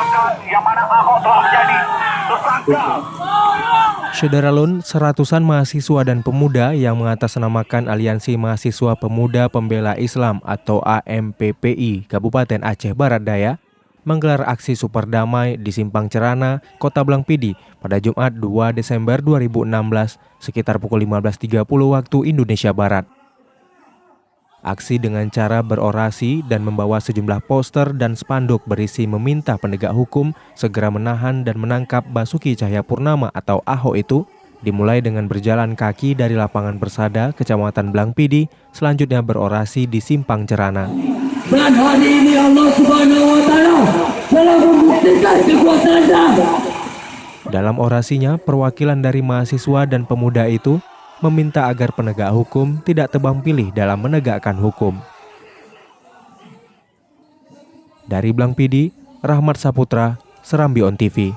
menyatakan yang mana Ahok telah menjadi tersangka. Syederalun, seratusan mahasiswa dan pemuda yang mengatasnamakan Aliansi Mahasiswa Pemuda Pembela Islam atau AMPPI Kabupaten Aceh Barat Daya menggelar aksi super damai di Simpang Cerana, Kota Blangpidi pada Jumat 2 Desember 2016 sekitar pukul 15.30 waktu Indonesia Barat. Aksi dengan cara berorasi dan membawa sejumlah poster dan spanduk berisi meminta penegak hukum segera menahan dan menangkap Basuki Cahayapurnama atau Ahok itu dimulai dengan berjalan kaki dari lapangan Persada, Kecamatan Blangpidi, selanjutnya berorasi di Simpang Cerana. Dan hari ini Allah Subhanahu wa Ta'ala telah membuktikan kekuasaannya. Dalam orasinya, perwakilan dari mahasiswa dan pemuda itu meminta agar penegak hukum tidak tebang pilih dalam menegakkan hukum. Dari Blangpidi, Rahmat Saputra, Serambi On TV.